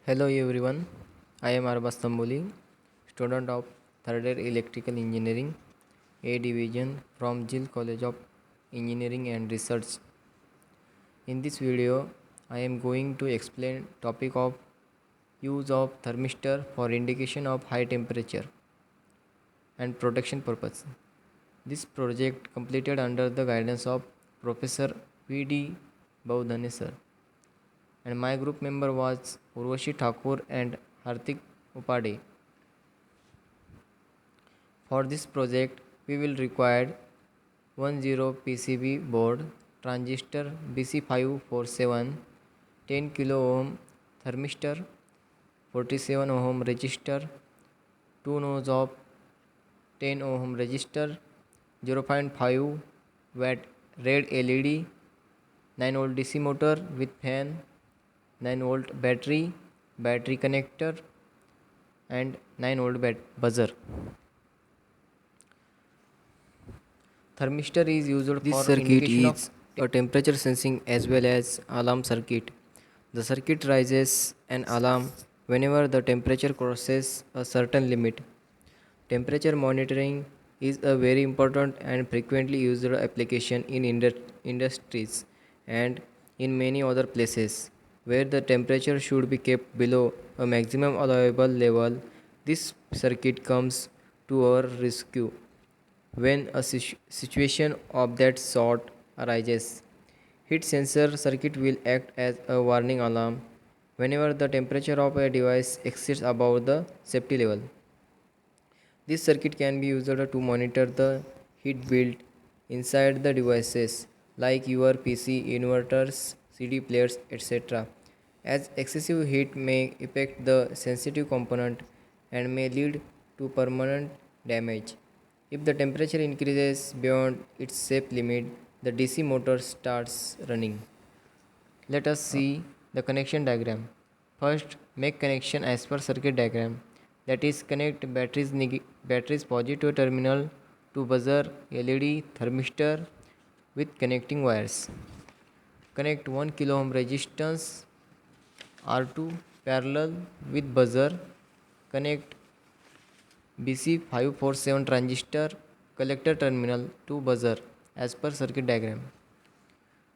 Hello everyone, I am Arbas Tamboli, student of third year Electrical Engineering, A division from JIL College of Engineering and Research. In this video, I am going to explain topic of use of thermistor for indication of high temperature and protection purpose. This project completed under the guidance of Professor V.D. Baudhane sir, and my group member was Urvashi Thakur and Hartik Upade. For this project, we will require 10 PCB board, transistor BC547, 10 kilo ohm thermistor, 47 ohm resistor, 2 nodes of 10 ohm resistor, 0.5 watt red LED, 9 volt DC motor with fan, 9 volt battery connector, and 9 volt buzzer. Thermistor is used this for circuit indication is of a temperature sensing as well as alarm circuit. The circuit raises an alarm whenever the temperature crosses a certain limit. Temperature monitoring is a very important and frequently used application in industries and in many other places where the temperature should be kept below a maximum allowable level. This circuit comes to our rescue when a situation of that sort arises. Heat sensor circuit will act as a warning alarm whenever the temperature of a device exceeds above the safety level. This circuit can be used to monitor the heat built inside the devices like your PC, inverters, CD players, etc. As excessive heat may affect the sensitive component and may lead to permanent damage. If the temperature increases beyond its safe limit, the DC motor starts running. Let us see the connection diagram. First, make connection as per circuit diagram. That is, connect battery's positive terminal to buzzer LED thermistor with connecting wires. Connect 1 kilo ohm resistance R2 parallel with buzzer. Connect BC547 transistor collector terminal to buzzer as per circuit diagram.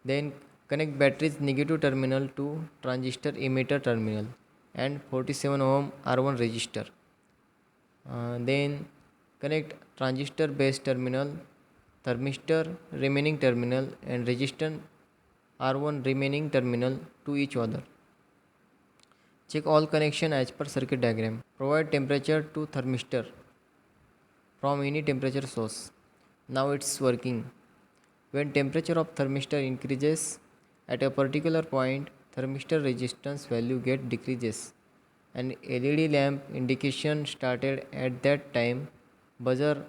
Then connect battery's negative terminal to transistor emitter terminal and 47 ohm R1 resistor. Then connect transistor base terminal, thermistor remaining terminal and resistor R1 remaining terminal to each other. Check all connection as per circuit diagram. Provide temperature to thermistor from any temperature source. Now it's working. When temperature of thermistor increases at a particular point, thermistor resistance value get decreases. An LED lamp indication started at that time. Buzzer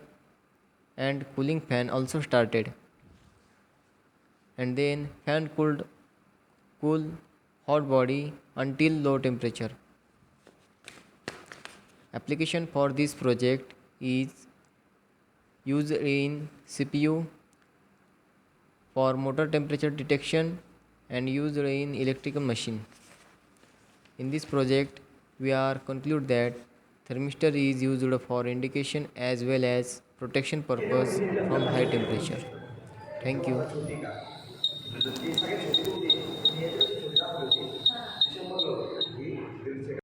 and cooling fan also started. And then fan cool hot body until low temperature. Application for this project is used in CPU for motor temperature detection and used in electrical machine. In this project, we are conclude that thermistor is used for indication as well as protection purpose from high temperature. Thank you.